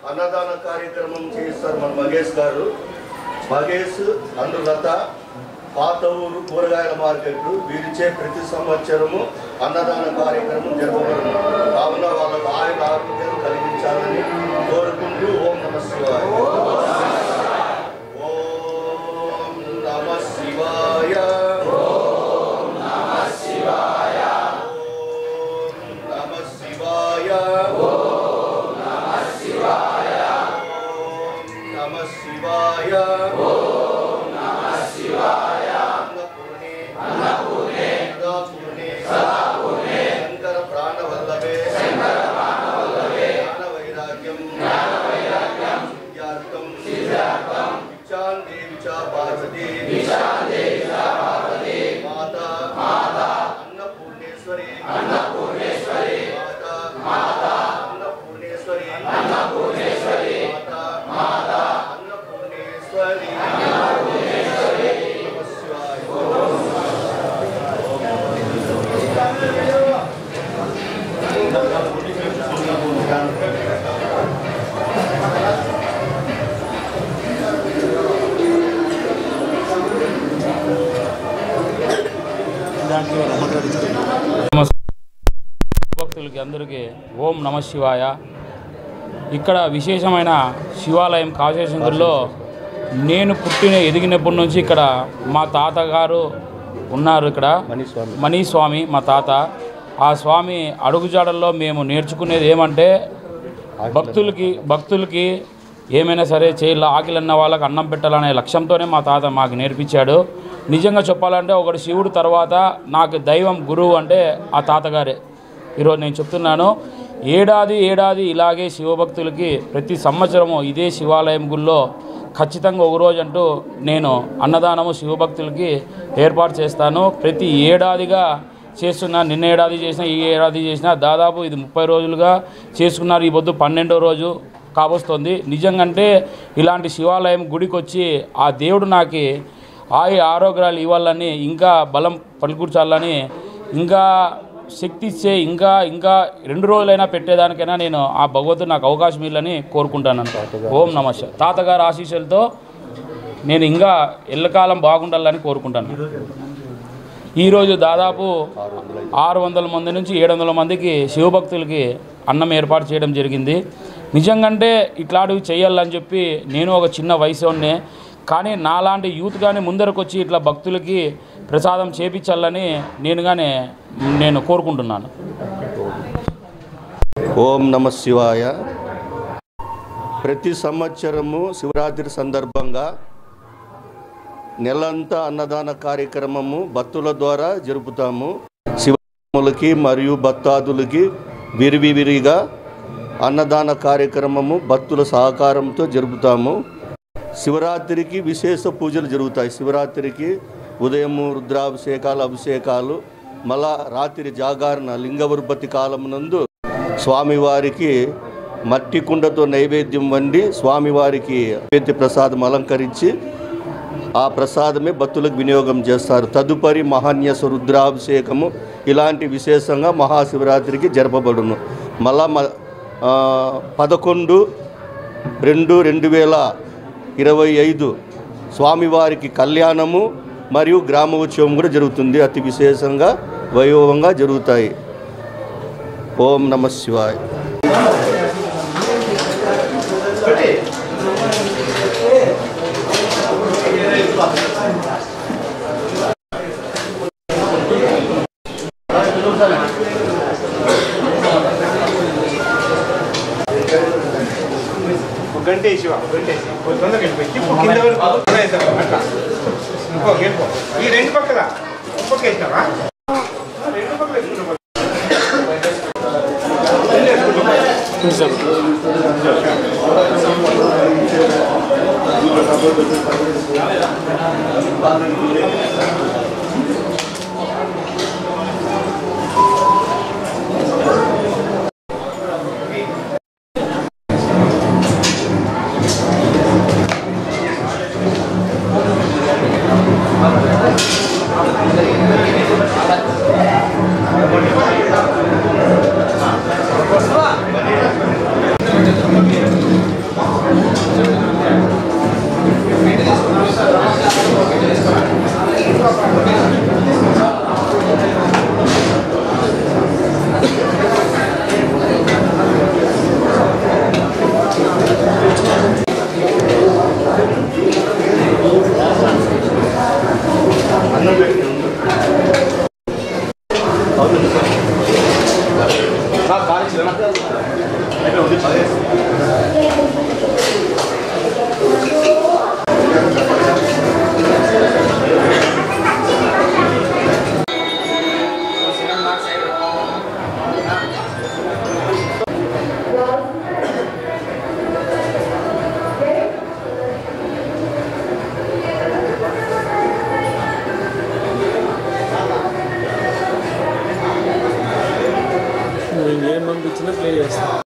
అన్నదాన కార్యక్రమం చేస్తారు మన మహేష్ గారు. మహేష్ అందులత పాత ఊరు కూరగాయల మార్కెట్ వీరిచే ప్రతి సంవత్సరము అన్నదాన కార్యక్రమం జరగబడును. కావున వాళ్ళకు ఆయన ఆరోగ్యం కలిగించాలని కోరుకుంటూ ఓం నమ శివాయ. ఓం నమ శివాయ. ఓం నమ శివాయ. ఓం నమ శివాయ. ఓం నమ శివాయ. నమ శివాయ. ఓం నమ శివాయ. అన్నపూర్ణే సదాపూర్ణే సదాపూర్ణే శంకర ప్రాణవల్లభే శంకర ప్రాణవల్లభే జ్ఞానవైరాగ్యం జ్ఞానవైరాగ్యం సిద్ధ్యార్థం సిద్ధ్యార్థం విచాన్ దేవి చ పార్వతీ విచాన్ దేవి చ పార్వతీ మాతా మాతా అన్నపూర్ణేశ్వరి అన్నపూర్ణేశ్వరి మాతా మాతా అన్నపూర్ణేశ్వరి అన్నపూర్ణేశ్వరి మాతా మాతా అన్నపూర్ణేశ్వరి అన్నపూర్ణేశ్వరి. నమ శివాయ. భక్తులకి అందరికీ ఓం నమ శివాయ. ఇక్కడ విశేషమైన శివాలయం కాశేశంకర్లో నేను ఎదిగినప్పటి నుంచి ఇక్కడ మా తాతగారు ఉన్నారు. ఇక్కడ మనీస్వామి మా తాత. ఆ స్వామి అడుగుజాడల్లో మేము నేర్చుకునేది ఏమంటే భక్తులకి ఏమైనా సరే చేయాల, ఆకిలన్న వాళ్ళకి అన్నం పెట్టాలనే లక్ష్యంతోనే మా తాత మాకు నేర్పించాడు. నిజంగా చెప్పాలంటే ఒకటి శివుడు తర్వాత నాకు దైవం గురువు అంటే ఆ తాతగారే. ఈరోజు నేను చెప్తున్నాను, ఏడాది ఇలాగే శివభక్తులకి ప్రతి సంవత్సరము ఇదే శివాలయం గుళ్ళో ఖచ్చితంగా ఒక రోజు అంటూ నేను అన్నదానము శివభక్తులకి ఏర్పాటు చేస్తాను. ప్రతి ఏడాదిగా చేస్తున్నా. నిన్న ఏడాది చేసినా, ఈ ఏడాది చేసినా, దాదాపు ఇది 30 రోజులుగా చేసుకున్నారు. ఈ పొద్దు 12వ రోజు కాబోస్తుంది. నిజంగాంటే ఇలాంటి శివాలయం గుడికి వచ్చి ఆ దేవుడు నాకు ఆరోగ్యాలు ఇవ్వాలని, ఇంకా బలం పలుకూర్చాలని, ఇంకా శక్తి ఇచ్చే ఇంకా 2 రోజులైనా పెట్టేదానికైనా నేను ఆ భగవంతుడు నాకు అవకాశం ఇవ్వాలని కోరుకుంటాను. ఓం నమ శివాయ. తాతగారు ఆశీస్సులతో నేను ఇంకా ఎల్లకాలం బాగుండాలని కోరుకుంటాను. ఈరోజు దాదాపు 600 మంది నుంచి 700 మందికి శివభక్తులకి అన్నం ఏర్పాటు చేయడం జరిగింది. నిజంగాంటే ఇట్లాంటివి చేయాలని చెప్పి నేను ఒక చిన్న వయసునే, కానీ నాలాంటి యూత్ కానీ ముందరకు వచ్చి ఇట్లా భక్తులకి ప్రసాదం చేపించాలని నేను కోరుకుంటున్నాను. ఓం నమ శివాయ. ప్రతి సంవత్సరము శివరాత్రి సందర్భంగా నెలంతా అన్నదాన కార్యక్రమము భక్తుల ద్వారా జరుపుతాము. శివములకి మరియు భక్తాదులకి విరివిరిగా అన్నదాన కార్యక్రమము భక్తుల సహకారంతో జరుపుతాము. శివరాత్రికి విశేష పూజలు జరుగుతాయి. శివరాత్రికి ఉదయము రుద్రాభిషేకాలు, అభిషేకాలు, మళ్ళా రాత్రి జాగరణ, లింగవృపతి కాలమునందు స్వామివారికి మట్టి కుండతో నైవేద్యం వండి స్వామివారికి నైవేద్య ప్రసాదం అలంకరించి ఆ ప్రసాదమే భక్తులకు వినియోగం చేస్తారు. తదుపరి మహాన్యస రుద్రాభిషేకము ఇలాంటి విశేషంగా మహాశివరాత్రికి జరపబడును. మళ్ళా 11/2/2025 స్వామివారికి కళ్యాణము మరియు గ్రామోత్సవం కూడా జరుగుతుంది. అతి విశేషంగా వైభవంగా జరుగుతాయి. ఓం నమ శివాయ. పెట్టి కింద అట్లా ఇంకో గెలుపు ఈ రెండు పక్కల ఇంకొక వేసినావా రెండు పక్కల వేసుకున్నావా ఏం పంపించినా ప్లే చేస్తాను.